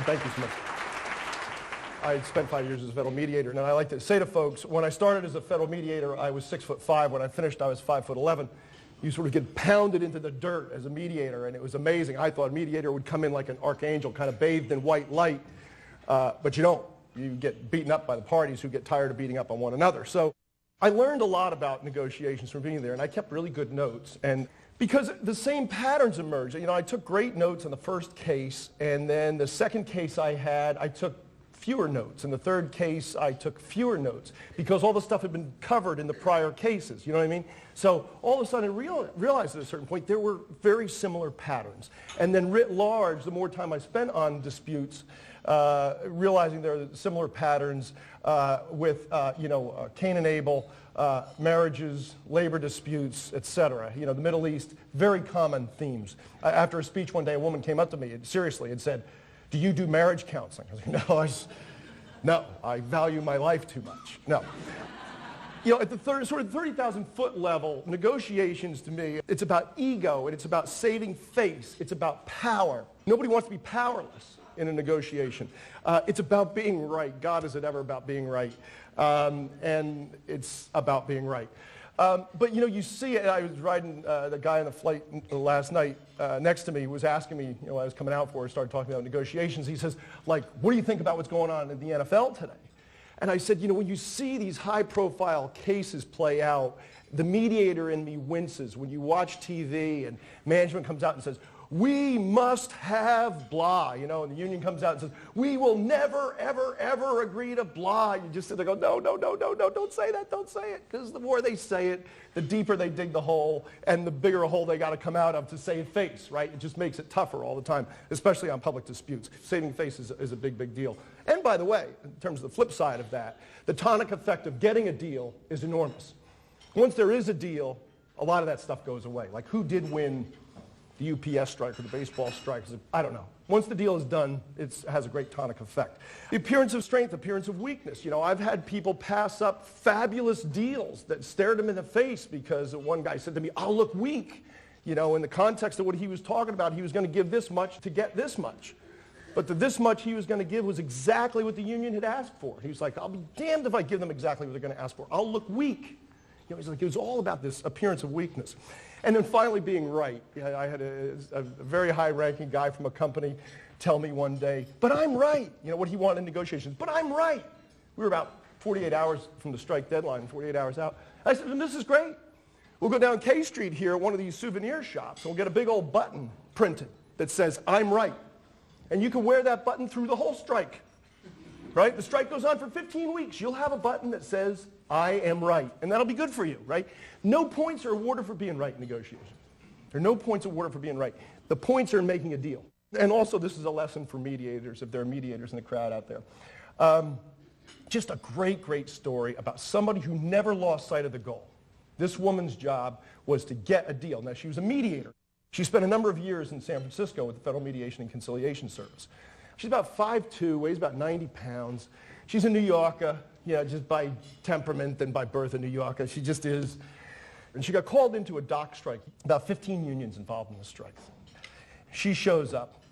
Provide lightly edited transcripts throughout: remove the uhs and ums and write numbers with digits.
Thank you so much. I spent 5 years as a federal mediator, and I like to say to folks, when I started as a federal mediator, I was 6'5". When I finished, I was 5'11". You sort of get pounded into the dirt as a mediator, and it was amazing. I thought a mediator would come in like an archangel, kind of bathed in white light, but you don't. You get beaten up by the parties who get tired of beating up on one another. So I learned a lot about negotiations from being there, and I kept really good notes. And because the same patterns emerged. You know, I took great notes on the first case, and then the second case I had, I took fewer notes. In the third case, I took fewer notes because all the stuff had been covered in the prior cases. You know what I mean? So all of a sudden, I realized at a certain point there were very similar patterns. And then writ large, the more time I spent on disputes, realizing there are similar patterns with, Cain and Abel, marriages, labor disputes, etc. You know, the Middle East, very common themes. After a speech one day, a woman came up to me and seriously and said, "Do you do marriage counseling?" I was like, no, I value my life too much. No. You know, at the 30,000-foot level, negotiations to me, it's about ego and it's about saving face. It's about power. Nobody wants to be powerless in a negotiation. It's about being right. God, is it ever about being right? And it's about being right. But, you know, you see it. I was riding the guy on the flight last night next to me was asking me, you know, I was coming out for, started talking about negotiations. He says, like, what do you think about what's going on in the NFL today? And I said, you know, when you see these high-profile cases play out, the mediator in me winces. When you watch TV and management comes out and says, we must have blah, you know, and the union comes out and says, we will never, ever, ever agree to blah. You just sit there and go, no, don't say that, don't say it. Because the more they say it, the deeper they dig the hole, and the bigger a hole they got to come out of to save face, right? It just makes it tougher all the time, especially on public disputes. Saving face is a big, big deal. And by the way, in terms of the flip side of that, the tonic effect of getting a deal is enormous. Once there is a deal, a lot of that stuff goes away. Like, who did win the UPS strike or the baseball strike? I don't know. Once the deal is done, it has a great tonic effect. The appearance of strength, appearance of weakness. You know, I've had people pass up fabulous deals that stared them in the face because one guy said to me, I'll look weak. You know, in the context of what he was talking about, he was going to give this much to get this much. But the this much he was going to give was exactly what the union had asked for. He was like, I'll be damned if I give them exactly what they're going to ask for. I'll look weak. You know, he's like, it was all about this appearance of weakness. And then finally being right. I had a very high-ranking guy from a company tell me one day, but I'm right. You know, what he wanted in negotiations, but I'm right. We were about 48 hours from the strike deadline, 48 hours out. I said, this is great. We'll go down K Street here at one of these souvenir shops, and we'll get a big old button printed that says, I'm right. And you can wear that button through the whole strike, right? The strike goes on for 15 weeks. You'll have a button that says, I am right. And that'll be good for you, right? No points are awarded for being right in negotiations. There are no points awarded for being right. The points are in making a deal. And also, this is a lesson for mediators, if there are mediators in the crowd out there. Just a great, great story about somebody who never lost sight of the goal. This woman's job was to get a deal. Now, she was a mediator. She spent a number of years in San Francisco with the Federal Mediation and Conciliation Service. She's about 5'2", weighs about 90 pounds. She's a New Yorker, just by temperament and by birth a New Yorker. She just is. And she got called into a dock strike. About 15 unions involved in the strike. She shows up.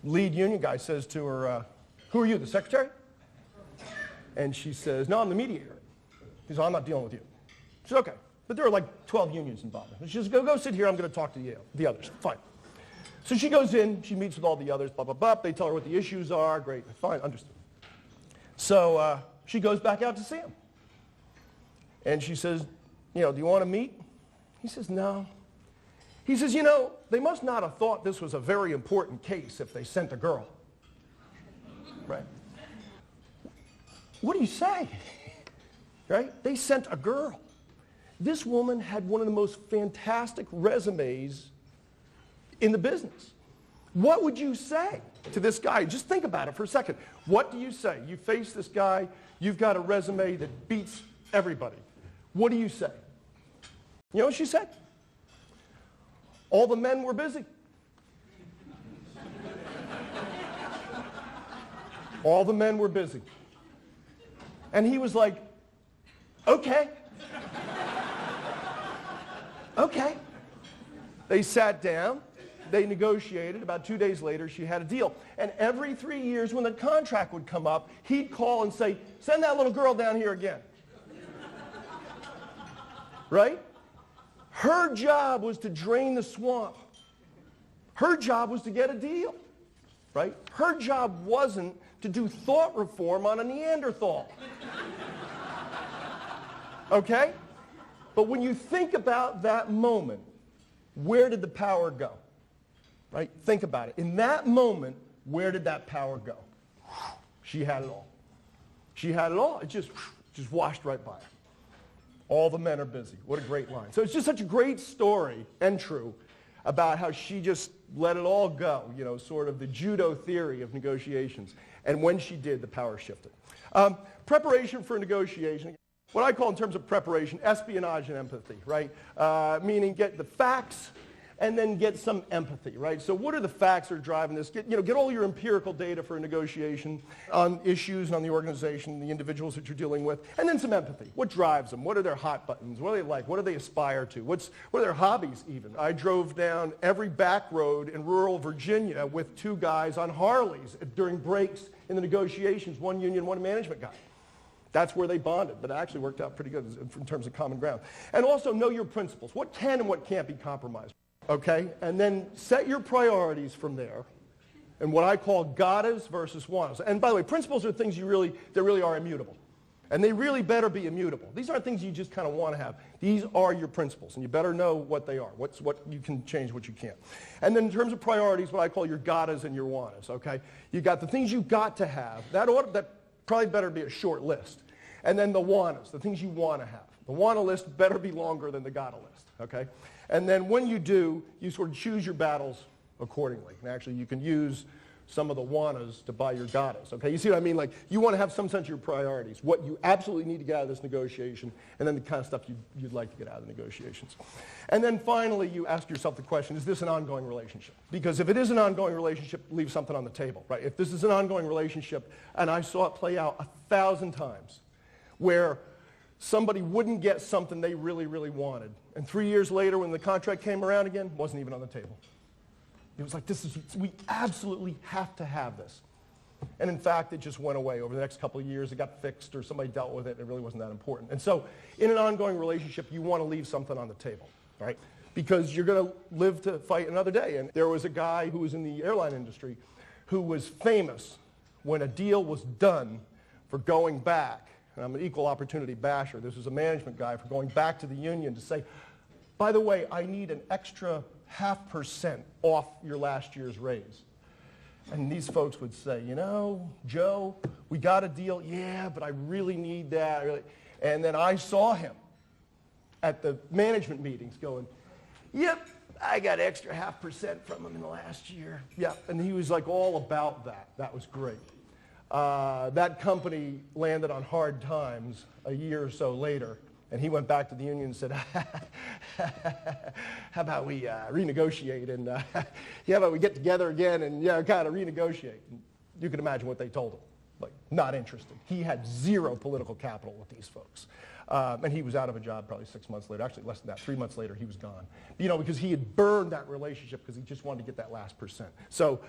Lead union guy says to her, who are you, the secretary? And she says, no, I'm the mediator. He says, I'm not dealing with you. She says, okay. But there are like 12 unions involved. She says, go sit here, I'm going to talk to the others. Fine. So she goes in, she meets with all the others, blah, blah, blah. They tell her what the issues are. Great, fine, understood. So she goes back out to see him. And she says, do you want to meet? He says, no. He says, they must not have thought this was a very important case if they sent a girl. Right? What do you say? Right? They sent a girl. This woman had one of the most fantastic resumes in the business. What would you say to this guy? Just think about it for a second. What do you say? You face this guy. You've got a resume that beats everybody. What do you say? You know what she said? All the men were busy. All the men were busy. And he was like, okay. Okay. They sat down. They negotiated. About 2 days later, she had a deal. And every 3 years when the contract would come up, he'd call and say, send that little girl down here again. Right? Her job was to drain the swamp. Her job was to get a deal. Right? Her job wasn't to do thought reform on a Neanderthal. Okay? But when you think about that moment, where did the power go? Right? Think about it. In that moment, where did that power go? She had it all. She had it all. It just washed right by her. All the men are busy. What a great line. So it's just such a great story, and true, about how she just let it all go, you know, sort of the judo theory of negotiations. And when she did, the power shifted. Preparation for negotiation. What I call in terms of preparation, espionage and empathy, right? Meaning get the facts and then get some empathy, right? So what are the facts that are driving this? Get all your empirical data for a negotiation on issues and on the organization, the individuals that you're dealing with, and then some empathy. What drives them? What are their hot buttons? What do they like? What do they aspire to? What are their hobbies even? I drove down every back road in rural Virginia with 2 guys on Harleys during breaks in the negotiations, one union, one management guy. That's where they bonded, but it actually worked out pretty good in terms of common ground. And also know your principles. What can and what can't be compromised. Okay? And then set your priorities from there and what I call gottas versus wannas. And by the way, principles are things that really are immutable. And they really better be immutable. These aren't things you just kind of want to have. These are your principles, and you better know what they are, what you can change, what you can't. And then in terms of priorities, what I call your gottas and your wannas, okay? You got the things you got to have. That probably better be a short list. And then the wannas, the things you want to have. The wanna list better be longer than the gotta list, okay? And then when you do, you sort of choose your battles accordingly. And actually, you can use some of the wannas to buy your gottas, okay? You see what I mean? Like, you want to have some sense of your priorities, what you absolutely need to get out of this negotiation, and then the kind of stuff you'd like to get out of the negotiations. And then finally, you ask yourself the question, is this an ongoing relationship? Because if it is an ongoing relationship, leave something on the table, right? If this is an ongoing relationship, and I saw it play out 1,000 times, where somebody wouldn't get something they really, really wanted. And 3 years later, when the contract came around again, it wasn't even on the table. It was like, we absolutely have to have this. And in fact, it just went away. Over the next couple of years, it got fixed or somebody dealt with it, and it really wasn't that important. And so in an ongoing relationship, you want to leave something on the table, right? Because you're going to live to fight another day. And there was a guy who was in the airline industry who was famous when a deal was done for going back. And I'm an equal opportunity basher. This was a management guy for going back to the union to say, by the way, I need an extra 0.5% off your last year's raise. And these folks would say, you know, Joe, we got a deal. Yeah, but I really need that. And then I saw him at the management meetings going, yep, I got extra 0.5% from him in the last year. Yeah, and he was like all about that. That was great. That company landed on hard times a year or so later, and he went back to the union and said, how about we renegotiate, and how about we get together again and kind of renegotiate. And you can imagine what they told him. Like, not interested. He had zero political capital with these folks. And he was out of a job probably 6 months later. Actually, less than that. 3 months later, he was gone. You know, because he had burned that relationship because he just wanted to get that last percent. So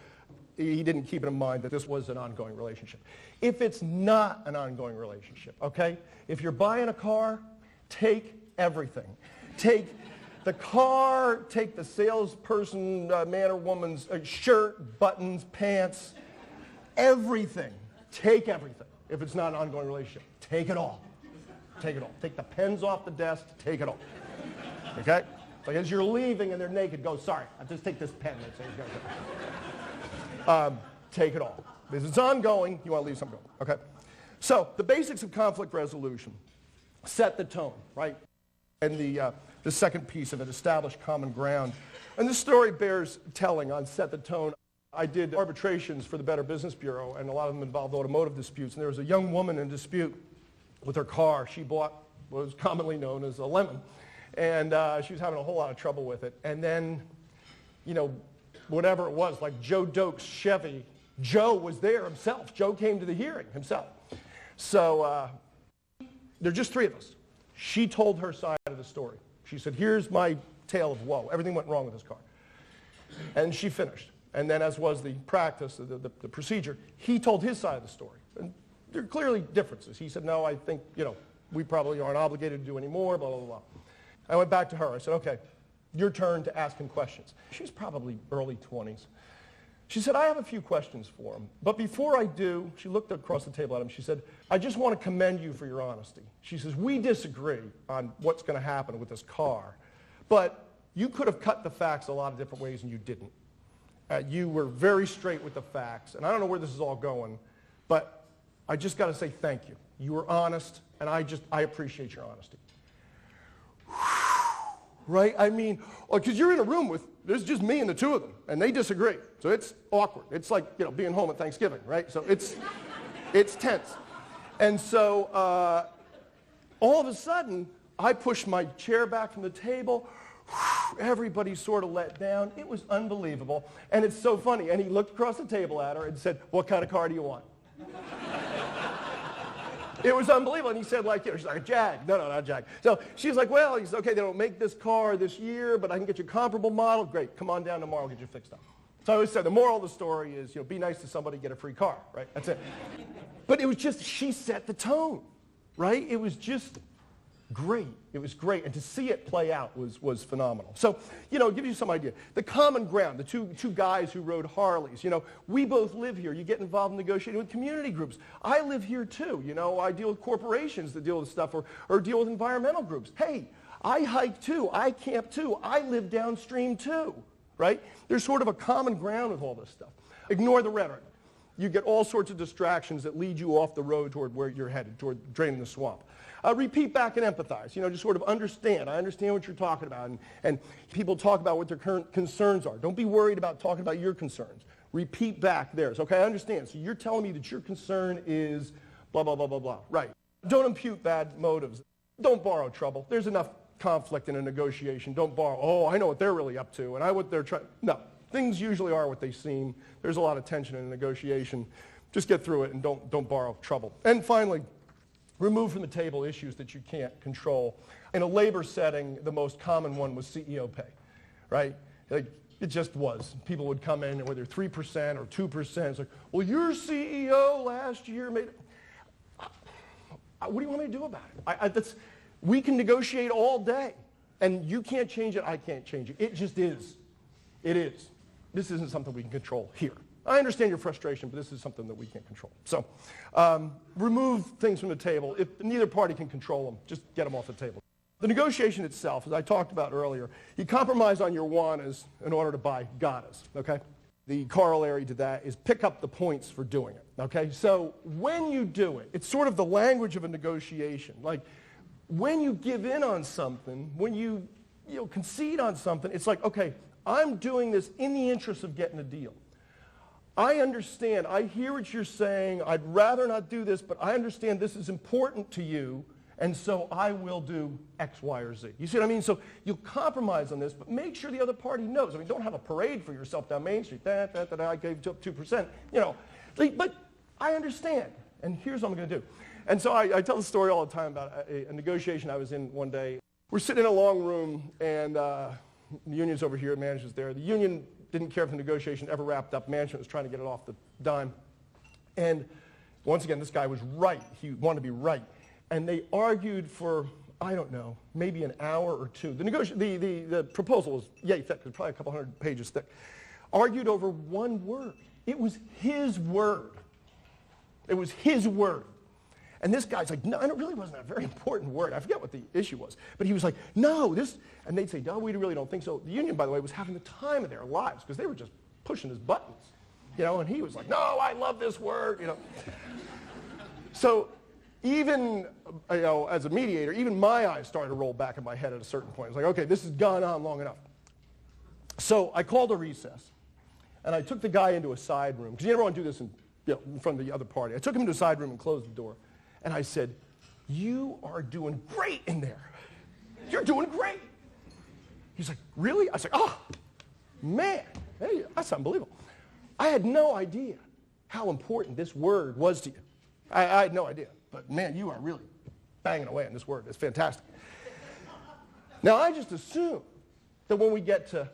he didn't keep it in mind that this was an ongoing relationship. If it's not an ongoing relationship, okay? If you're buying a car, take everything. Take the car, take the salesperson, man or woman's shirt, buttons, pants, everything. Take everything. If it's not an ongoing relationship, take it all. Take it all. Take the pens off the desk, take it all. Okay? Like as you're leaving and they're naked, go, sorry, I'll just take this pen. Take it all. If it's ongoing, you want to leave something going. Okay? So the basics of conflict resolution. Set the tone, right? And the second piece of it, establish common ground. And this story bears telling on Set the Tone. I did arbitrations for the Better Business Bureau, and a lot of them involved automotive disputes. And there was a young woman in dispute with her car. She bought what was commonly known as a lemon. And she was having a whole lot of trouble with it. And then, you know, whatever it was, like Joe Doak's Chevy, Joe was there himself. Joe came to the hearing himself. So there are just three of us. She told her side of the story. She said, here's my tale of woe. Everything went wrong with this car. And she finished. And then, as was the practice, the procedure, he told his side of the story. And there are clearly differences. He said, no, I think, you know, we probably aren't obligated to do any more, blah, blah, blah. I went back to her. I said, okay, your turn to ask him questions. She was probably early 20s. She said, I have a few questions for him. But before I do, she looked across the table at him. She said, I just want to commend you for your honesty. She says, we disagree on what's going to happen with this car. But you could have cut the facts a lot of different ways, and you didn't. You were very straight with the facts. And I don't know where this is all going, but I just got to say thank you. You were honest, and I appreciate your honesty. Right? I mean, because you're in a room with, there's just me and the two of them, and they disagree. So it's awkward. It's like, you know, being home at Thanksgiving, right? So it's tense. And so all of a sudden, I pushed my chair back from the table. Everybody sort of let down. It was unbelievable. And it's so funny. And he looked across the table at her and said, what kind of car do you want? It was unbelievable. And he said, like, you know, she's like, a Jag. No, not a Jag. So she's like, well, he's okay, they don't make this car this year, but I can get you a comparable model. Great. Come on down tomorrow, I'll get you fixed up. So I always said the moral of the story is, you know, be nice to somebody, get a free car, right? That's it. But it was just, she set the tone, right? It was just great. It was great. And to see it play out was phenomenal. So, you know, give you some idea. The common ground, the two guys who rode Harleys, you know, we both live here. You get involved in negotiating with community groups. I live here too. You know, I deal with corporations that deal with stuff or deal with environmental groups. Hey, I hike too. I camp too. I live downstream too, right? There's sort of a common ground with all this stuff. Ignore the rhetoric. You get all sorts of distractions that lead you off the road toward where you're headed, toward draining the swamp. Repeat back and empathize. You know, just sort of understand. I understand what you're talking about. And people talk about what their current concerns are. Don't be worried about talking about your concerns. Repeat back theirs. Okay, I understand. So you're telling me that your concern is blah, blah, blah, blah, blah. Right. Don't impute bad motives. Don't borrow trouble. There's enough conflict in a negotiation. Don't borrow, oh, I know what they're really up to, and I what they're trying. No. Things usually are what they seem. There's a lot of tension in a negotiation. Just get through it and don't borrow trouble. And finally, remove from the table issues that you can't control. In a labor setting, the most common one was CEO pay, right? Like, it just was. People would come in, whether 3% or 2%. It's like, well, your CEO last year made it. What do you want me to do about it? We can negotiate all day, and you can't change it, I can't change it. It just is. It is. This isn't something we can control here. I understand your frustration, but this is something that we can't control. So remove things from the table. If neither party can control them, just get them off the table. The negotiation itself, as I talked about earlier, you compromise on your wannas in order to buy gottas, okay? The corollary to that is pick up the points for doing it, okay? So when you do it, it's sort of the language of a negotiation. Like, when you give in on something, when you concede on something, it's like, okay, I'm doing this in the interest of getting a deal. I understand. I hear what you're saying. I'd rather not do this, but I understand this is important to you, and so I will do X, Y, or Z. You see what I mean? So you'll compromise on this, but make sure the other party knows. I mean, don't have a parade for yourself down Main Street. I gave up 2%. You know, but I understand, and here's what I'm going to do. And so I tell the story all the time about a negotiation I was in one day. We're sitting in a long room, and the union's over here, management's there. The union didn't care if the negotiation ever wrapped up. Management was trying to get it off the dime. And once again, this guy was right. He wanted to be right. And they argued for, I don't know, maybe an hour or two. The proposal was yay thick. It was probably a couple hundred pages thick. Argued over one word. It was his word. It was his word. And this guy's like, no, it really wasn't a very important word. I forget what the issue was. But he was like, no, this, and they'd say, no, we really don't think so. The union, by the way, was having the time of their lives because they were just pushing his buttons, you know, and he was like, no, I love this word, you know. So even, you know, as a mediator, even my eyes started to roll back in my head at a certain point. It's like, okay, this has gone on long enough. So I called a recess, and I took the guy into a side room, because you never want to do this in front of the other party. I took him into a side room and closed the door, and I said, "You are doing great in there. You're doing great." He's like, "Really?" I was like, "Oh, man, hey, that's unbelievable." I had no idea how important this word was to you. I had no idea. But man, you are really banging away on this word. It's fantastic. Now, I just assume that when we get to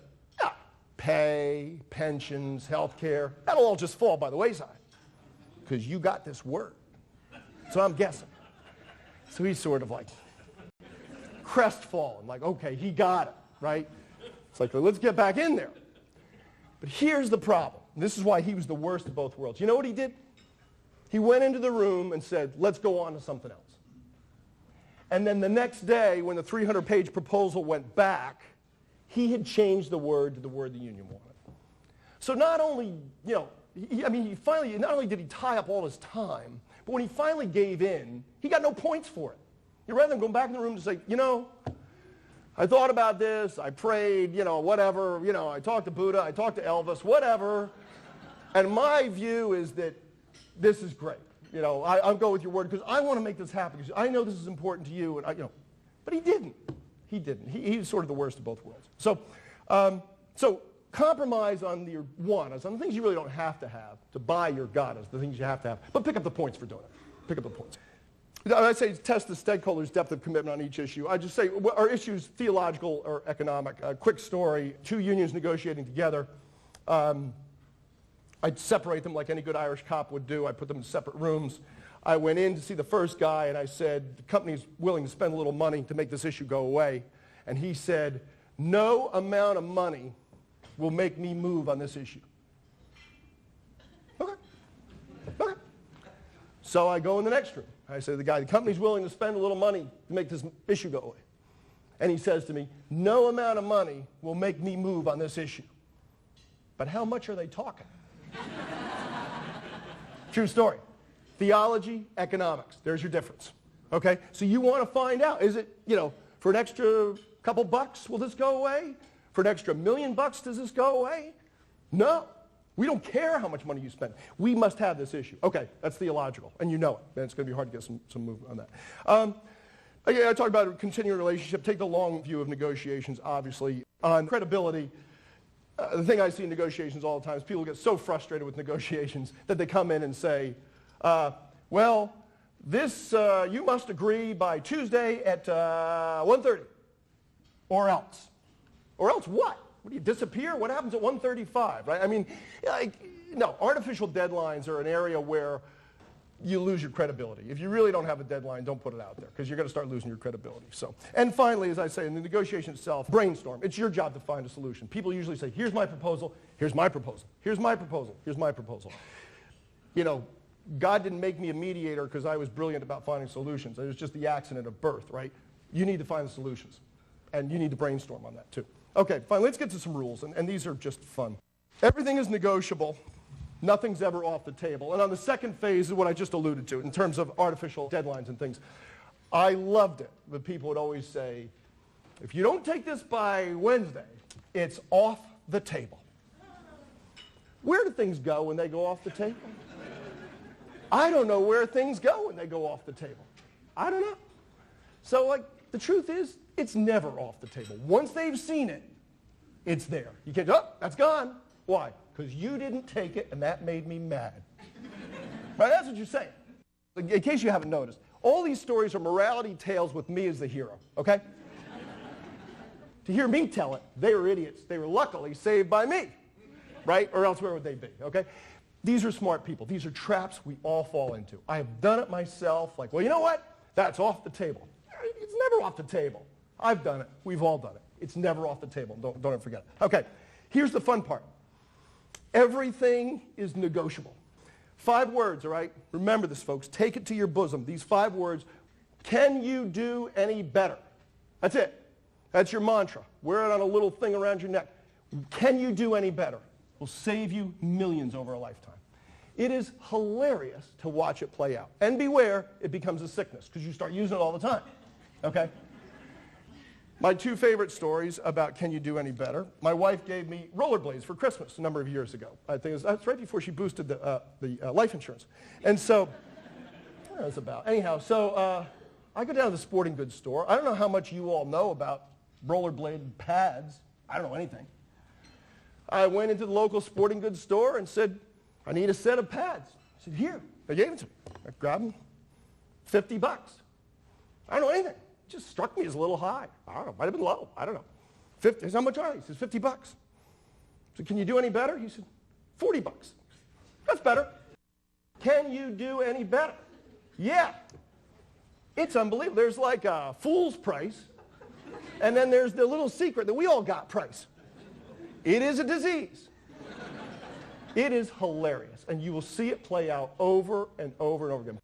pay, pensions, health care, that'll all just fall by the wayside because you got this word. So I'm guessing. So he's sort of like crestfallen, like, okay, he got it, right? It's like, let's get back in there. But here's the problem. This is why he was the worst of both worlds. You know what he did? He went into the room and said, let's go on to something else. And then the next day, when the 300-page proposal went back, he had changed the word to the word the union wanted. So not only, not only did he tie up all his time, but when he finally gave in, he got no points for it. Rather than going back in the room to say, I thought about this, I prayed, whatever, I talked to Buddha, I talked to Elvis, whatever, and my view is that this is great. I'll go with your word because I want to make this happen because I know this is important to you, and but he didn't. He didn't. He's sort of the worst of both worlds. So compromise on your want, on the things you really don't have to buy your God, is the things you have to have, but pick up the points for doing it. Pick up the points. I say test the stakeholders' depth of commitment on each issue. I just say, are issues theological or economic? A quick story, two unions negotiating together. I'd separate them like any good Irish cop would do. I put them in separate rooms. I went in to see the first guy, and I said, the company's willing to spend a little money to make this issue go away. And he said, no amount of money will make me move on this issue. Okay. So I go in the next room. I say to the guy, the company's willing to spend a little money to make this issue go away. And he says to me, no amount of money will make me move on this issue. But how much are they talking? True story. Theology, economics. There's your difference. Okay? So you want to find out, is it, for an extra couple bucks, will this go away? For an extra $1 million, does this go away? No. We don't care how much money you spend. We must have this issue. Okay, that's theological, and you know it. And it's going to be hard to get some movement on that. I talked about a continuing relationship. Take the long view of negotiations, obviously. On credibility, the thing I see in negotiations all the time is people get so frustrated with negotiations that they come in and say, this, you must agree by Tuesday at 1:30, or else. Or else what? What, do you disappear? What happens at 1:35, right? No, artificial deadlines are an area where you lose your credibility. If you really don't have a deadline, don't put it out there because you're going to start losing your credibility. And finally, as I say, in the negotiation itself, brainstorm. It's your job to find a solution. People usually say, here's my proposal, here's my proposal, here's my proposal, here's my proposal. God didn't make me a mediator because I was brilliant about finding solutions. It was just the accident of birth, right? You need to find the solutions, and you need to brainstorm on that too. Okay, fine, let's get to some rules, and these are just fun. Everything is negotiable. Nothing's ever off the table. And on the second phase is what I just alluded to in terms of artificial deadlines and things. I loved it, but people would always say, if you don't take this by Wednesday, it's off the table. Where do things go when they go off the table? I don't know where things go when they go off the table. I don't know. So, the truth is, it's never off the table. Once they've seen it, it's there. You can't, that's gone. Why? Because you didn't take it, and that made me mad. Right? That's what you're saying. In case you haven't noticed, all these stories are morality tales with me as the hero, okay? To hear me tell it, they were idiots. They were luckily saved by me, right? Or else where would they be, okay? These are smart people. These are traps we all fall into. I have done it myself. Well, you know what? That's off the table. It's never off the table. I've done it. We've all done it. It's never off the table. Don't ever forget it. Okay, here's the fun part. Everything is negotiable. 5 words, all right? Remember this, folks. Take it to your bosom. These 5 words. Can you do any better? That's it. That's your mantra. Wear it on a little thing around your neck. Can you do any better? Will save you millions over a lifetime. It is hilarious to watch it play out. And beware, it becomes a sickness because you start using it all the time. Okay? My two favorite stories about can you do any better. My wife gave me rollerblades for Christmas a number of years ago. I think that's right before she boosted the life insurance. And so, what was about? Anyhow, so I go down to the sporting goods store. I don't know how much you all know about rollerblade pads. I don't know anything. I went into the local sporting goods store and said, I need a set of pads. I said, here. They gave it to me. I grabbed them. $50. I don't know anything. It just struck me as a little high. I don't know. Might have been low. I don't know. 50. I said, how much are they? He says, $50. I said, can you do any better? He said, $40. That's better. Can you do any better? Yeah. It's unbelievable. There's like a fool's price, and then there's the little secret that we all got price. It is a disease. It is hilarious, and you will see it play out over and over and over again.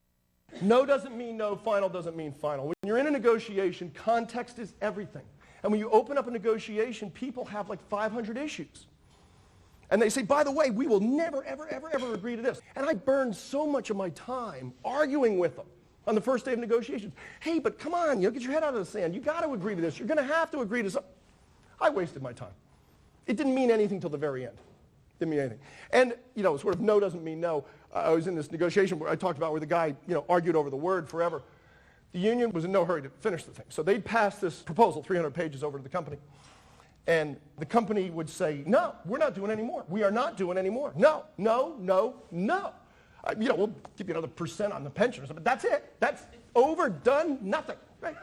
No doesn't mean no, final doesn't mean final. When you're in a negotiation, context is everything. And when you open up a negotiation, people have like 500 issues. And they say, by the way, we will never, ever, ever, ever agree to this. And I burned so much of my time arguing with them on the first day of negotiations. Hey, but come on, get your head out of the sand. You got to agree to this. You're going to have to agree to something. I wasted my time. It didn't mean anything till the very end. Didn't mean anything. And, sort of no doesn't mean no. I was in this negotiation where I talked about where the guy, argued over the word forever. The union was in no hurry to finish the thing. So they'd pass this proposal, 300 pages, over to the company. And the company would say, no, we're not doing any more. We are not doing any more. No, no, no, no. We'll give you another % on the pension or something. That's it. That's over, done, nothing. Right?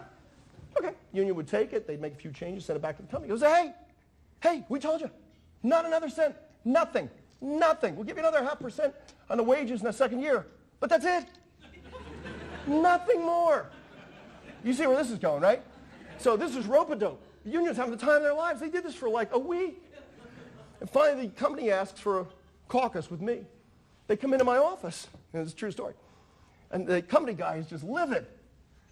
Okay. Union would take it. They'd make a few changes, send it back to the company. It would say, hey, we told you. Not another cent. Nothing. Nothing. We'll give you another 0.5% on the wages in the second year. But that's it. Nothing more. You see where this is going, right? So this is rope-a-dope. The union's having the time of their lives. They did this for like a week. And finally, the company asks for a caucus with me. They come into my office, and it's a true story. And the company guy is just livid.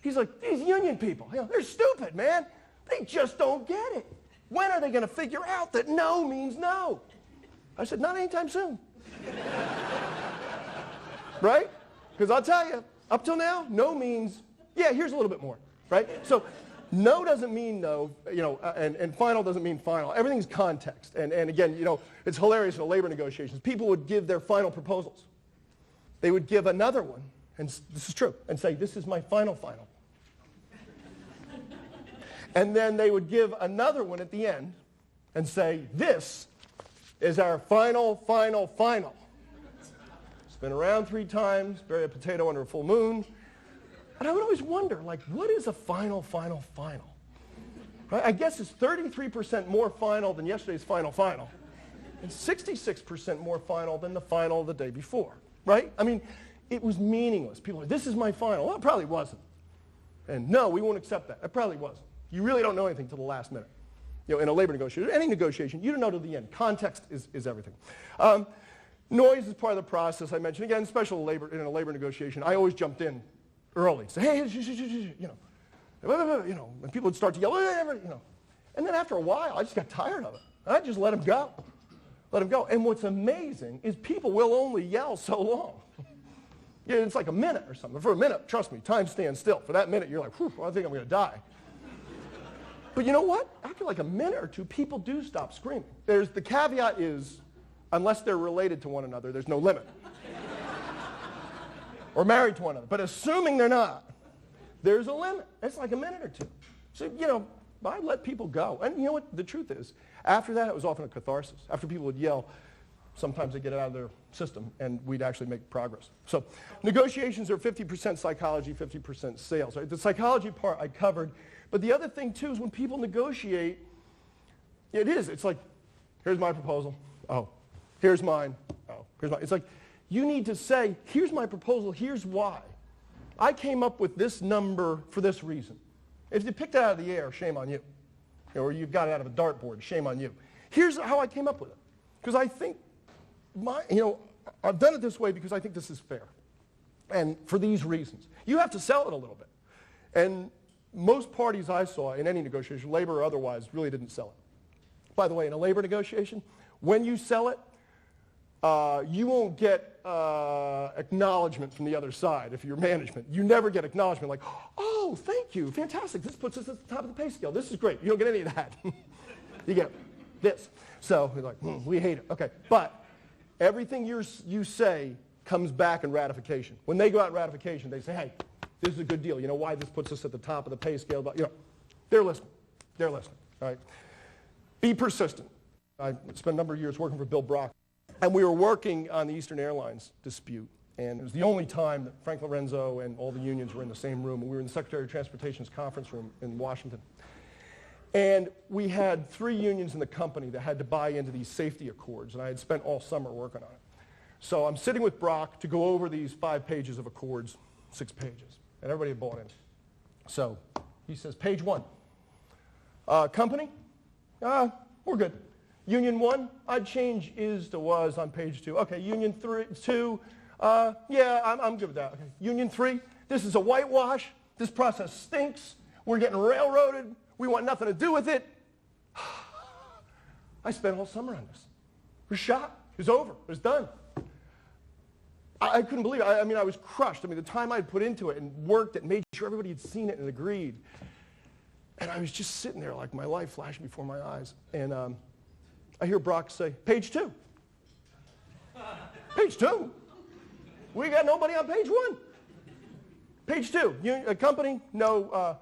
He's like, these union people, they're stupid, man. They just don't get it. When are they going to figure out that no means no? I said, not anytime soon. Right? Because I'll tell you, up till now, no means, yeah, here's a little bit more. Right? So no doesn't mean no, and final doesn't mean final. Everything's context. And again, it's hilarious in the labor negotiations. People would give their final proposals. They would give another one, and this is true, and say, this is my final. And then they would give another one at the end and say, this is our final. Spin around 3 times, bury a potato under a full moon. And I would always wonder, what is a final? Right? I guess it's 33% more final than yesterday's final, and 66% more final than the final of the day before. Right? I mean, it was meaningless. People were, this is my final. Well, it probably wasn't. And no, we won't accept that. It probably wasn't. You really don't know anything till the last minute. In a labor negotiation, any negotiation, you don't know till the end. Context is everything. Noise is part of the process. I mentioned again, in a labor negotiation. I always jumped in early. Say, hey, and people would start to yell, and then after a while, I just got tired of it. I just let them go. And what's amazing is people will only yell so long. It's like a minute or something. For a minute, trust me, time stands still. For that minute, you're like, whew, I think I'm going to die. But you know what? After like a minute or two, people do stop screaming. The caveat is, unless they're related to one another, there's no limit. Or married to one another. But assuming they're not, there's a limit. It's like a minute or two. So, I let people go. And you know what the truth is? After that, it was often a catharsis. After people would yell, sometimes they get it out of their system, and we'd actually make progress. So negotiations are 50% psychology, 50% sales. Right? The psychology part I covered. But the other thing, too, is when people negotiate, it's like, here's my proposal. Oh, here's mine. Oh, here's mine. It's like, you need to say, here's my proposal, here's why. I came up with this number for this reason. If you picked it out of the air, shame on you. Or you got it out of a dartboard, shame on you. Here's how I came up with it. Because I think, I've done it this way because I think this is fair. And for these reasons. You have to sell it a little bit. And most parties I saw in any negotiation, labor or otherwise, really didn't sell it. By the way, in a labor negotiation, when you sell it, you won't get acknowledgement from the other side if you're management. You never get acknowledgement like, oh, thank you, fantastic. This puts us at the top of the pay scale. This is great. You don't get any of that. You get this. So you're like, we hate it. Okay, but everything you say comes back in ratification. When they go out in ratification, they say, hey, this is a good deal. You know why this puts us at the top of the pay scale? But, they're listening. They're listening. All right? Be persistent. I spent a number of years working for Bill Brock, and we were working on the Eastern Airlines dispute. And it was the only time that Frank Lorenzo and all the unions were in the same room. And we were in the Secretary of Transportation's conference room in Washington. And we had 3 unions in the company that had to buy into these safety accords, and I had spent all summer working on it. So I'm sitting with Brock to go over these 5 pages of accords, 6 pages, and everybody had bought in. So he says, page 1, company, we're good. Union 1, I'd change is to was on page 2. Okay, Union 2, yeah, I'm good with that. Okay. Union 3, this is a whitewash. This process stinks. We're getting railroaded. We want nothing to do with it. I spent all summer on this. It was shot. It was over. It was done. I couldn't believe it. I mean, I was crushed. I mean, the time I'd put into it and worked it, made sure everybody had seen it and agreed. And I was just sitting there like my life flashing before my eyes. And I hear Brock say, page 2. Page 2? We got nobody on page 1. Page 2, company, no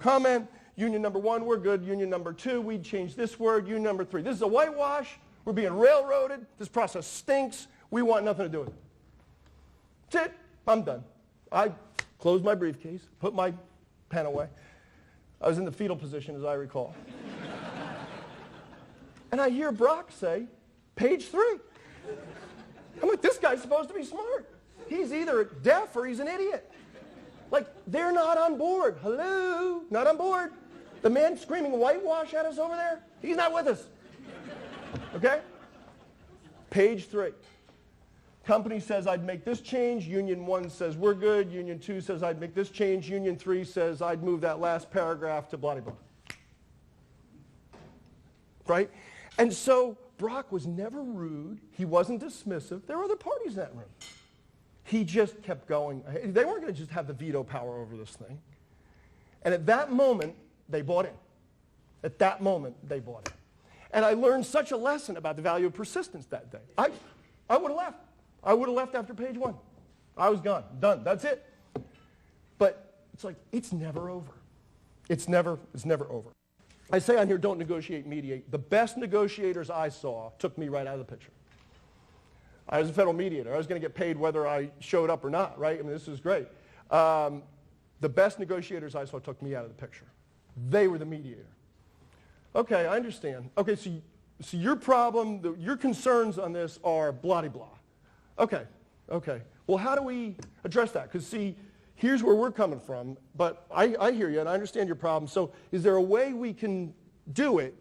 comment. Union number 1, we're good. Union number 2, we'd change this word. Union number 3, this is a whitewash. We're being railroaded. This process stinks. We want nothing to do with it. That's it. I'm done. I closed my briefcase, put my pen away. I was in the fetal position, as I recall. And I hear Brock say, page 3. I'm like, this guy's supposed to be smart. He's either deaf or he's an idiot. Like, they're not on board. Hello? Not on board. The man screaming whitewash at us over there, he's not with us. Okay? Page 3. Company says I'd make this change. Union 1 says we're good. Union 2 says I'd make this change. Union 3 says I'd move that last paragraph to blah, blah, blah. Right? And so Brock was never rude. He wasn't dismissive. There were other parties in that room. He just kept going. They weren't going to just have the veto power over this thing. And at that moment, they bought in. At that moment, they bought in. And I learned such a lesson about the value of persistence that day. I would have left. I would have left after page 1. I was gone. Done. That's it. But it's like, it's never over. It's never over. I say on here, don't negotiate, mediate. The best negotiators I saw took me right out of the picture. I was a federal mediator. I was going to get paid whether I showed up or not, right? I mean, this was great. The best negotiators I saw took me out of the picture. They were the mediator. Okay, I understand. Okay, so your problem, your concerns on this are blah-de-blah. Okay. Well, how do we address that? Because, see, here's where we're coming from, but I hear you and I understand your problem. So is there a way we can do it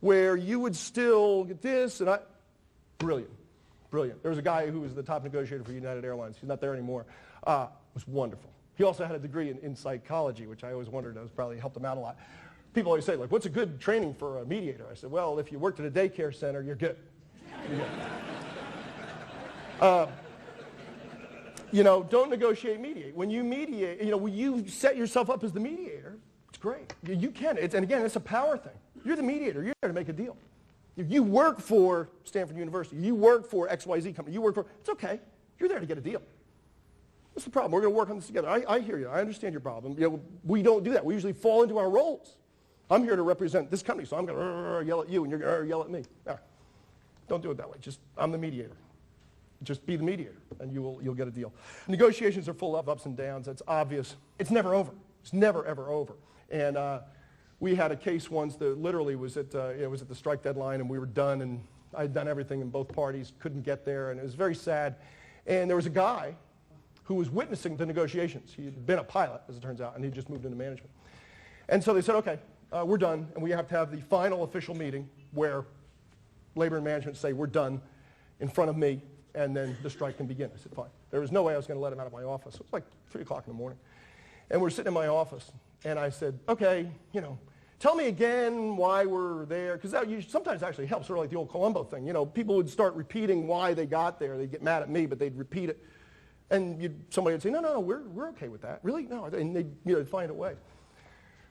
where you would still get this and I... Brilliant. There was a guy who was the top negotiator for United Airlines. He's not there anymore. It was wonderful. He also had a degree in psychology, which I always wondered probably helped him out a lot. People always say, like, what's a good training for a mediator? I said, well, if you worked at a daycare center, you're good. Don't negotiate, mediate. When you mediate, when you set yourself up as the mediator, it's great. You can. And again, it's a power thing. You're the mediator. You're there to make a deal. You work for Stanford University. You work for XYZ company. It's okay. You're there to get a deal. What's the problem? We're going to work on this together. I hear you. I understand your problem. We don't do that. We usually fall into our roles. I'm here to represent this company, so I'm going to yell at you, and you're going to yell at me. Don't do it that way. I'm the mediator. Just be the mediator, and you'll get a deal. Negotiations are full of ups and downs. It's obvious. It's never over. It's never, ever over. And we had a case once that literally was at the strike deadline, and we were done, and I had done everything, and both parties couldn't get there, and it was very sad. And there was a guy who was witnessing the negotiations. He had been a pilot, as it turns out, and he just moved into management. And so they said, okay, we're done, and we have to have the final official meeting where labor and management say we're done in front of me, and then the strike can begin. I said, fine. There was no way I was going to let him out of my office. It was like 3 o'clock in the morning. And we're sitting in my office, and I said, okay, Tell me again why we're there, because that sometimes actually helps, sort of like the old Columbo thing. You know, people would start repeating why they got there. They'd get mad at me, but they'd repeat it. And somebody would say, no, we're okay with that. Really? No. And they'd find a way.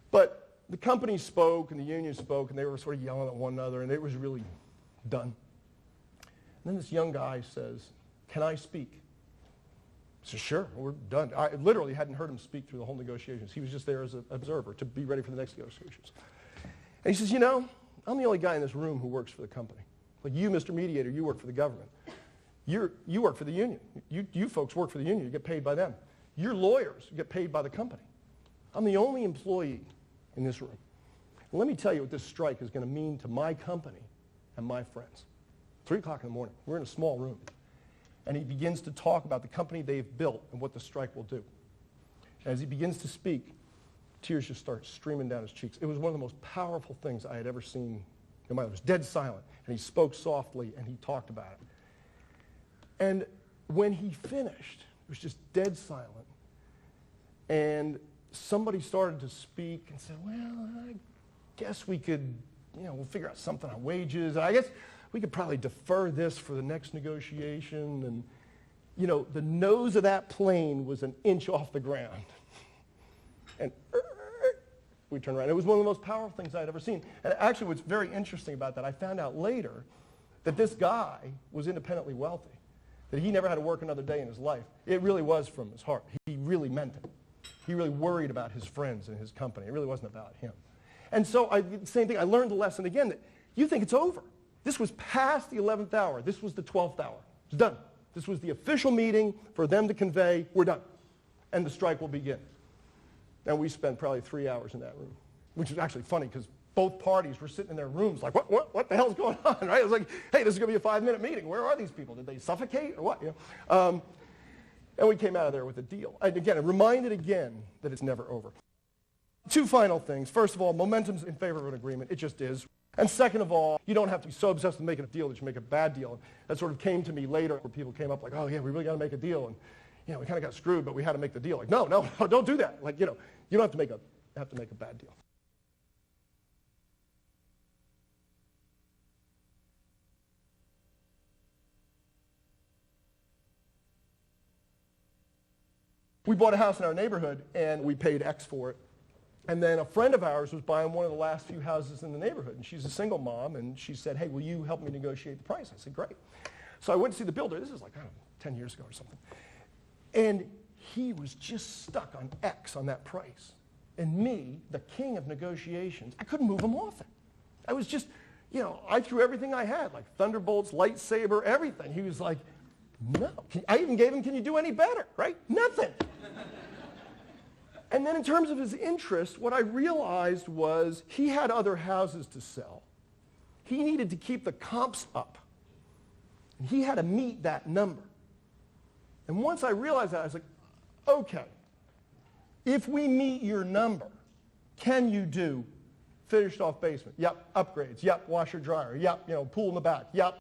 But the company spoke and the union spoke, and they were sort of yelling at one another, and it was really done. And then this young guy says, can I speak? I said, sure, we're done. I literally hadn't heard him speak through the whole negotiations. He was just there as an observer to be ready for the next negotiations. And he says, you know, I'm the only guy in this room who works for the company. Like you, Mr. Mediator, you work for the government. You work for the union. You folks work for the union. You get paid by them. You're lawyers. You get paid by the company. I'm the only employee in this room. And let me tell you what this strike is going to mean to my company and my friends. 3 o'clock in the morning. We're in a small room. And he begins to talk about the company they've built and what the strike will do. And as he begins to speak, tears just start streaming down his cheeks. It was one of the most powerful things I had ever seen in my life. It was dead silent. And he spoke softly and he talked about it. And when he finished, it was just dead silent. And somebody started to speak and said, well, I guess we could, we'll figure out something on wages. I guess we could probably defer this for the next negotiation. And, the nose of that plane was an inch off the ground. And we turned around. It was one of the most powerful things I had ever seen. And actually what's very interesting about that, I found out later that this guy was independently wealthy, that he never had to work another day in his life. It really was from his heart. He really meant it. He really worried about his friends and his company. It really wasn't about him. And so, same thing, I learned the lesson again that you think it's over. This was past the 11th hour. This was the 12th hour. It's done. This was the official meeting for them to convey, we're done. And the strike will begin. And we spent probably 3 hours in that room, which is actually funny because both parties were sitting in their rooms like, what the hell's going on, right? It was like, hey, this is going to be a 5-minute meeting. Where are these people? Did they suffocate or what? And we came out of there with a deal. And again, it reminded again that it's never over. 2 final things. First of all, momentum's in favor of an agreement. It just is. And second of all, you don't have to be so obsessed with making a deal that you make a bad deal. And that sort of came to me later where people came up like, oh, yeah, we really got to make a deal. And, we kind of got screwed, but we had to make the deal. Like, no, don't do that. Like, you don't have to make a bad deal. We bought a house in our neighborhood, and we paid X for it. And then a friend of ours was buying one of the last few houses in the neighborhood, and she's a single mom, and she said, hey, will you help me negotiate the price? I said, great. So I went to see the builder. This is like, 10 years ago or something. And he was just stuck on X on that price. And me, the king of negotiations, I couldn't move him off it. I was just, I threw everything I had, like thunderbolts, lightsaber, everything. He was like, no. I even gave him, can you do any better, right? Nothing. And then in terms of his interest, what I realized was he had other houses to sell. He needed to keep the comps up. And he had to meet that number. And once I realized that, I was like, okay, if we meet your number, can you do finished off basement? Yep. Upgrades. Yep. Washer dryer. Yep. Pool in the back. Yep.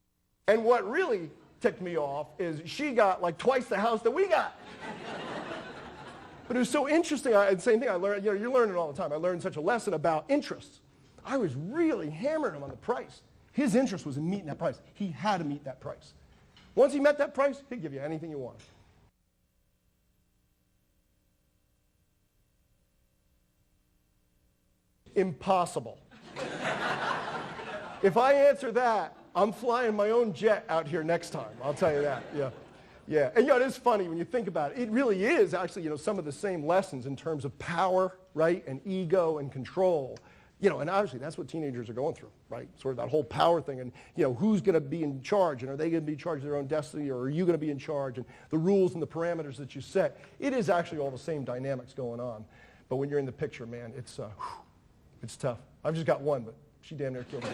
And what really ticked me off is she got like twice the house that we got. But it was so interesting. Same thing I learned, you're learning all the time. I learned such a lesson about interests. I was really hammering him on the price. His interest was in meeting that price. He had to meet that price. Once he met that price, he'd give you anything you wanted. Impossible. If I answer that, I'm flying my own jet out here next time. I'll tell you that. Yeah. Yeah. And it is funny when you think about it. It really is actually, some of the same lessons in terms of power, right, and ego and control. And obviously that's what teenagers are going through, right? Sort of that whole power thing and, who's going to be in charge and are they going to be in charge of their own destiny or are you going to be in charge and the rules and the parameters that you set. It is actually all the same dynamics going on. But when you're in the picture, man, it's tough. I've just got one, but she damn near killed me.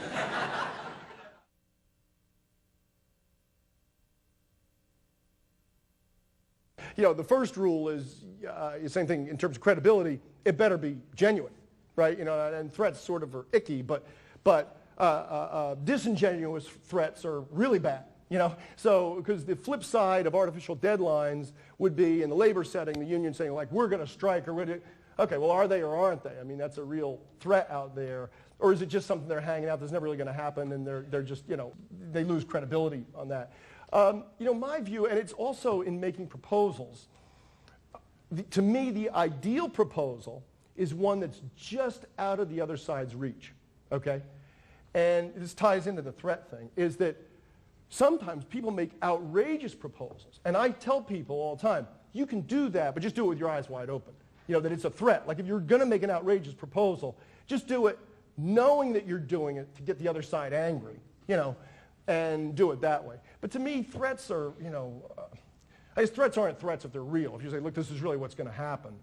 The first rule is the same thing in terms of credibility. It better be genuine, right? And threats sort of are icky, but disingenuous threats are really bad, So, because the flip side of artificial deadlines would be in the labor setting, the union saying like, we're going to strike or Okay, well, are they or aren't they? I mean, that's a real threat out there. Or is it just something they're hanging out that's never really going to happen, and they're just, they lose credibility on that? My view, and it's also in making proposals, to me, the ideal proposal is one that's just out of the other side's reach, okay? And this ties into the threat thing, is that sometimes people make outrageous proposals. And I tell people all the time, you can do that, but just do it with your eyes wide open. That it's a threat. Like if you're going to make an outrageous proposal, just do it knowing that you're doing it to get the other side angry, and do it that way. But to me, threats are, I guess threats aren't threats if they're real. If you say, look, this is really what's going to happen.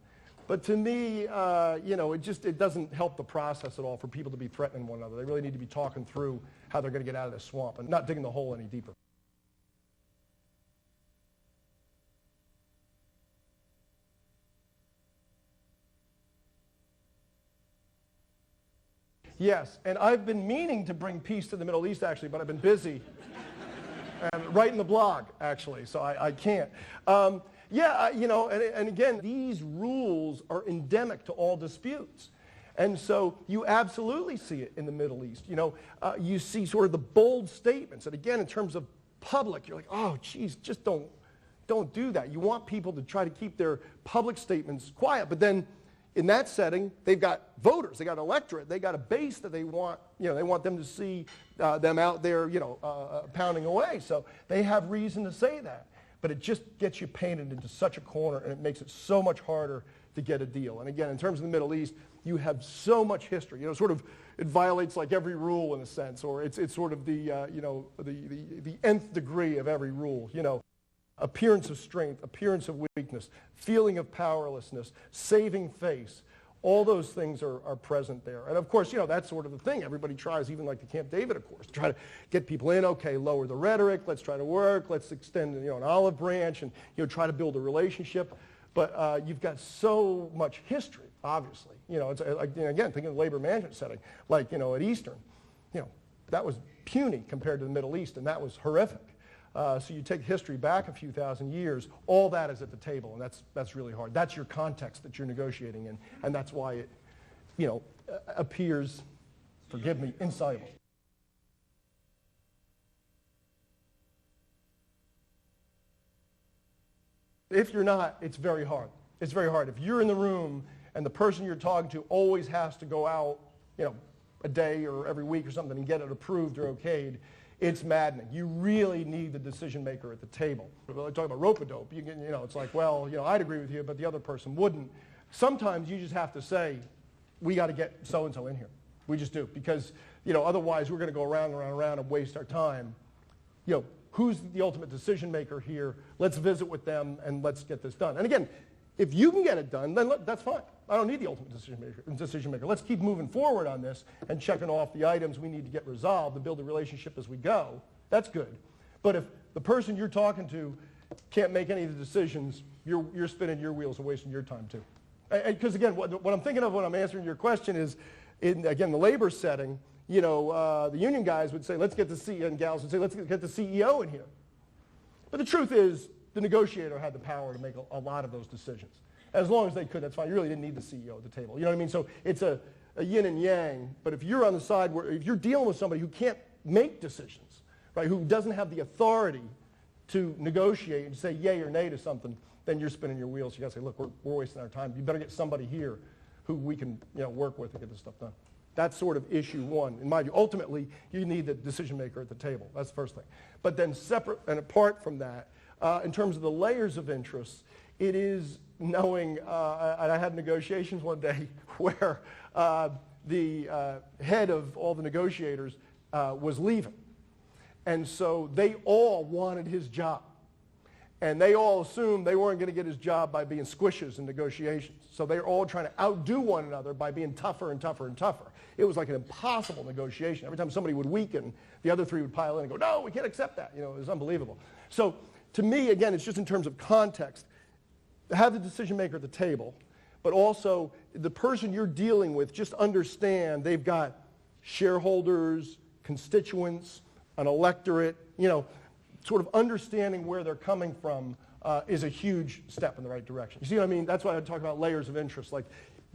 But to me, it doesn't help the process at all for people to be threatening one another. They really need to be talking through how they're going to get out of this swamp and not digging the hole any deeper. Yes, and I've been meaning to bring peace to the Middle East, actually, but I've been busy and writing the blog, actually, so I can't. And again, these rules are endemic to all disputes. And so you absolutely see it in the Middle East. You see sort of the bold statements. And again, in terms of public, you're like, oh, geez, just don't do that. You want people to try to keep their public statements quiet, but then in that setting, they've got voters, they got an electorate, they got a base that they want, they want them to see them out there, pounding away. So they have reason to say that. But it just gets you painted into such a corner, and it makes it so much harder to get a deal. And again, in terms of the Middle East, you have so much history. It violates like every rule in a sense, or it's sort of the nth degree of every rule, Appearance of strength, appearance of weakness, feeling of powerlessness, saving face. All those things are present there. And of course, that's sort of the thing. Everybody tries, even like the Camp David, of course, to try to get people in. Okay, lower the rhetoric. Let's try to work. Let's extend, an olive branch and, try to build a relationship. But you've got so much history, obviously. It's like, again, think of the labor management setting, like, at Eastern. That was puny compared to the Middle East, and that was horrific. So you take history back a few thousand years, all that is at the table, and that's really hard. That's your context that you're negotiating in, and that's why it, appears, forgive me, insoluble. If you're not, it's very hard. It's very hard. If you're in the room and the person you're talking to always has to go out, a day or every week or something and get it approved or okayed, it's maddening. You really need the decision maker at the table. Well, I talk about rope-a-dope. It's like, well, I'd agree with you, but the other person wouldn't. Sometimes you just have to say, we got to get so-and-so in here. We just do, because otherwise we're going to go around and around and around and waste our time. Who's the ultimate decision maker here? Let's visit with them and let's get this done. And again, if you can get it done, then that's fine. I don't need the ultimate decision maker. Let's keep moving forward on this and checking off the items we need to get resolved and build a relationship as we go. That's good. But if the person you're talking to can't make any of the decisions, you're spinning your wheels and wasting your time too. Because again, what I'm thinking of when I'm answering your question is, in again the labor setting, the union guys would say, let's get the CEO, and gals would say, let's get the CEO in here. But the truth is, the negotiator had the power to make a lot of those decisions. As long as they could, that's fine. You really didn't need the CEO at the table. You know what I mean? So it's a yin and yang. But if you're on the side where, if you're dealing with somebody who can't make decisions, right, who doesn't have the authority to negotiate and say yay or nay to something, then you're spinning your wheels. You got to say, look, we're wasting our time. You better get somebody here who we can work with to get this stuff done. That's sort of issue one. In my view, ultimately, you need the decision maker at the table. That's the first thing. But then separate and apart from that, in terms of the layers of interests, it is knowing, and I had negotiations one day where the head of all the negotiators was leaving. And so they all wanted his job. And they all assumed they weren't going to get his job by being squishes in negotiations. So they were all trying to outdo one another by being tougher and tougher and tougher. It was like an impossible negotiation. Every time somebody would weaken, the other three would pile in and go, no, we can't accept that. It was unbelievable. So to me, again, it's just in terms of context. Have the decision maker at the table, but also the person you're dealing with, just understand they've got shareholders, constituents, an electorate, sort of understanding where they're coming from is a huge step in the right direction. You see what I mean? That's why I talk about layers of interest. Like,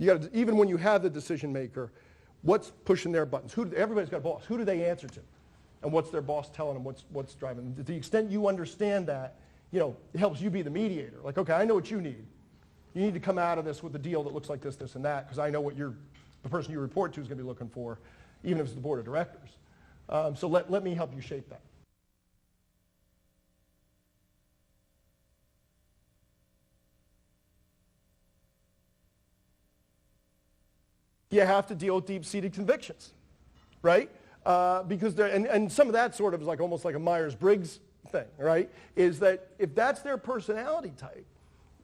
You got to, even when you have the decision maker, what's pushing their buttons? Everybody's got a boss. Who do they answer to? And what's their boss telling them? What's driving them? To the extent you understand that, it helps you be the mediator. Like, okay, I know what you need. You need to come out of this with a deal that looks like this, this, and that, because I know what the person you report to is going to be looking for, even if it's the board of directors. So let me help you shape that. You have to deal with deep-seated convictions, right? Because and some of that sort of is like almost like a Myers-Briggs thing, right? Is that if that's their personality type,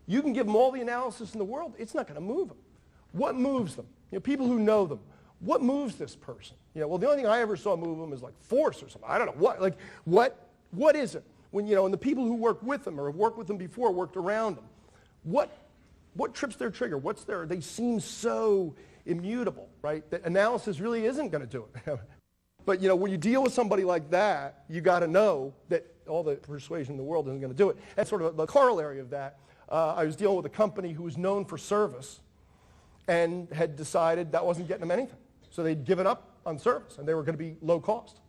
you can give them all the analysis in the world, it's not going to move them. What moves them? People who know them. What moves this person? Well, the only thing I ever saw move them is like force or something. I don't know what. Like what is it? When and the people who work with them or have worked with them before worked around them. What trips their trigger? They seem so immutable, right? That analysis really isn't going to do it. But when you deal with somebody like that, you got to know that all the persuasion in the world isn't going to do it. And sort of the corollary of that, I was dealing with a company who was known for service and had decided that wasn't getting them anything. So they'd given up on service and they were going to be low cost.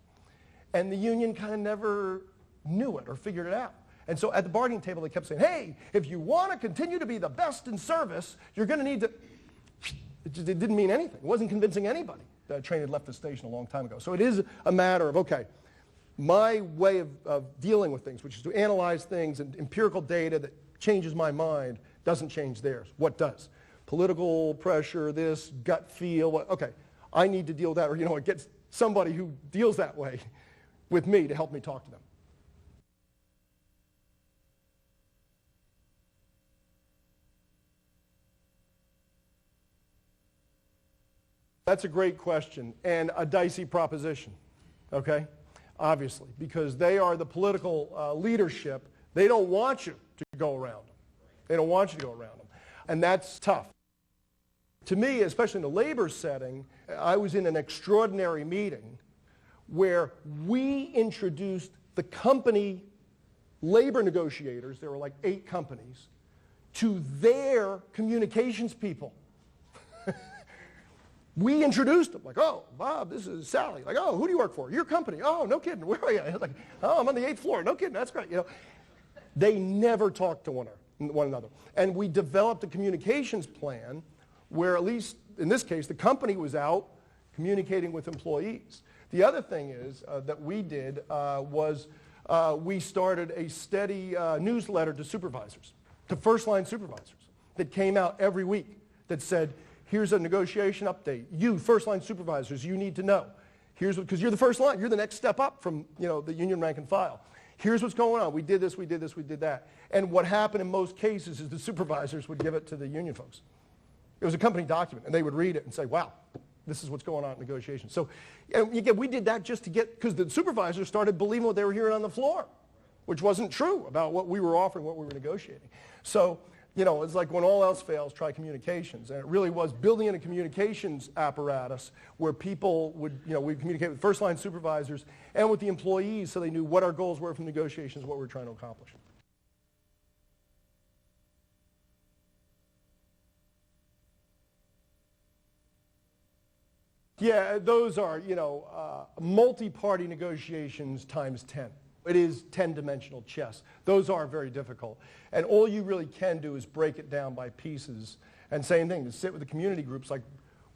And the union kind of never knew it or figured it out. And so at the bargaining table, they kept saying, hey, if you want to continue to be the best in service, you're going to need to... It didn't mean anything. It wasn't convincing anybody. The train had left the station a long time ago. So it is a matter of, okay, my way of dealing with things, which is to analyze things and empirical data that changes my mind, doesn't change theirs. What does? Political pressure, this, gut feel, okay, I need to deal with that, or it gets somebody who deals that way with me to help me talk to them. That's a great question and a dicey proposition, okay? Obviously, because they are the political leadership. They don't want you to go around them. They don't want you to go around them. And that's tough. To me, especially in the labor setting, I was in an extraordinary meeting where we introduced the company labor negotiators, there were like 8 companies, to their communications people. We introduced them, like, oh, Bob, this is Sally. Like, oh, who do you work for? Your company. Oh, no kidding. Where are you? Like, oh, I'm on the 8th floor. No kidding. That's great. They never talked to one another. And we developed a communications plan where, at least in this case, the company was out communicating with employees. The other thing is that we did was we started a steady newsletter to supervisors, to first-line supervisors, that came out every week that said, here's a negotiation update. You, first-line supervisors, you need to know. Because you're the first line. You're the next step up from the union rank and file. Here's what's going on. We did this, we did this, we did that. And what happened in most cases is the supervisors would give it to the union folks. It was a company document, and they would read it and say, wow, this is what's going on in negotiations. So again, we did that just to because the supervisors started believing what they were hearing on the floor, which wasn't true about what we were offering, what we were negotiating. So it's like when all else fails, try communications. And it really was building in a communications apparatus where people would, we'd communicate with first-line supervisors and with the employees so they knew what our goals were from negotiations, what we were trying to accomplish. Yeah, those are, multi-party negotiations times 10. It is 10-dimensional chess. Those are very difficult. And all you really can do is break it down by pieces. And same thing, to sit with the community groups, like,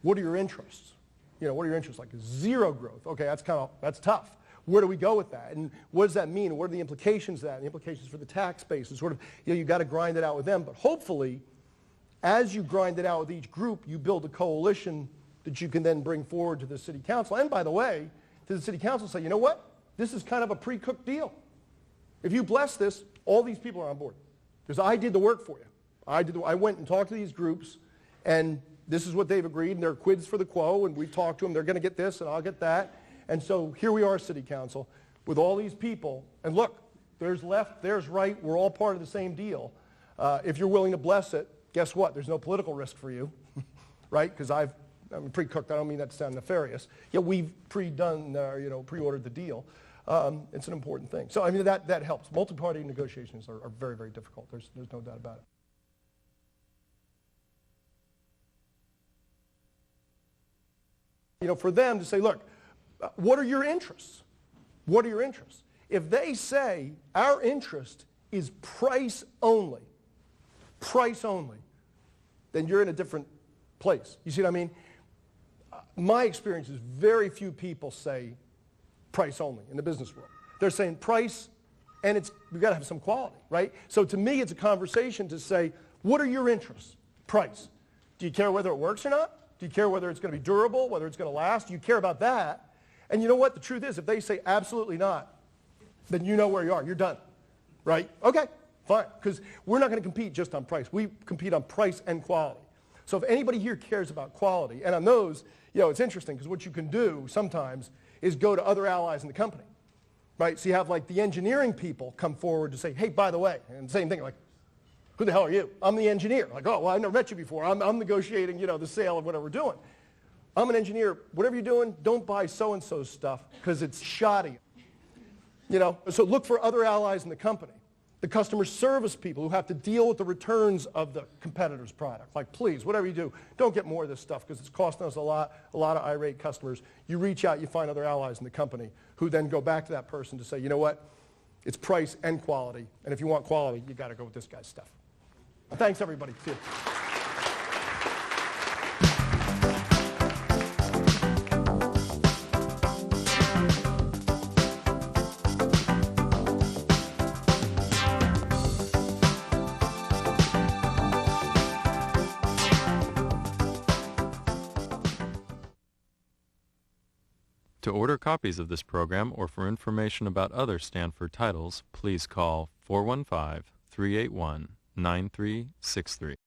what are your interests? What are your interests? Like zero growth. Okay, that's tough. Where do we go with that? And what does that mean? And what are the implications of that? And the implications for the tax base? And sort of, you've got to grind it out with them. But hopefully, as you grind it out with each group, you build a coalition that you can then bring forward to the city council. And by the way, to the city council, say, you know what? This is kind of a pre-cooked deal. If you bless this, all these people are on board. Because I did the work for you. I went and talked to these groups, and this is what they've agreed, and there are quids for the quo, and we've talked to them. They're going to get this, and I'll get that. And so here we are, city council, with all these people. And look, there's left, there's right. We're all part of the same deal. If you're willing to bless it, guess what? There's no political risk for you, right? Because I'm pre-cooked. I don't mean that to sound nefarious. Yeah, we've pre-done, pre-ordered the deal. It's an important thing. So, I mean, that helps. Multi-party negotiations are very, very difficult. There's no doubt about it. For them to say, look, what are your interests? What are your interests? If they say our interest is price only, then you're in a different place. You see what I mean? My experience is very few people say price only in the business world. They're saying price, and we've got to have some quality, right? So to me, it's a conversation to say, what are your interests? Price. Do you care whether it works or not? Do you care whether it's going to be durable, whether it's going to last? Do you care about that? And you know what? The truth is, if they say absolutely not, then you know where you are. You're done, right? Okay, fine. Because we're not going to compete just on price. We compete on price and quality. So if anybody here cares about quality, and on those, it's interesting because what you can do sometimes is go to other allies in the company, right? So you have like the engineering people come forward to say, hey, by the way, and same thing, like, who the hell are you? I'm the engineer. Like, oh, well, I've never met you before. I'm negotiating, the sale of whatever we're doing. I'm an engineer. Whatever you're doing, don't buy so-and-so stuff because it's shoddy. So look for other allies in the company. The customer service people who have to deal with the returns of the competitor's product. Like, please, whatever you do, don't get more of this stuff because it's costing us a lot of irate customers. You reach out, you find other allies in the company who then go back to that person to say, you know what? It's price and quality. And if you want quality, you got to go with this guy's stuff. Thanks, everybody. See you. To order copies of this program or for information about other Stanford titles, please call 415-381-9363.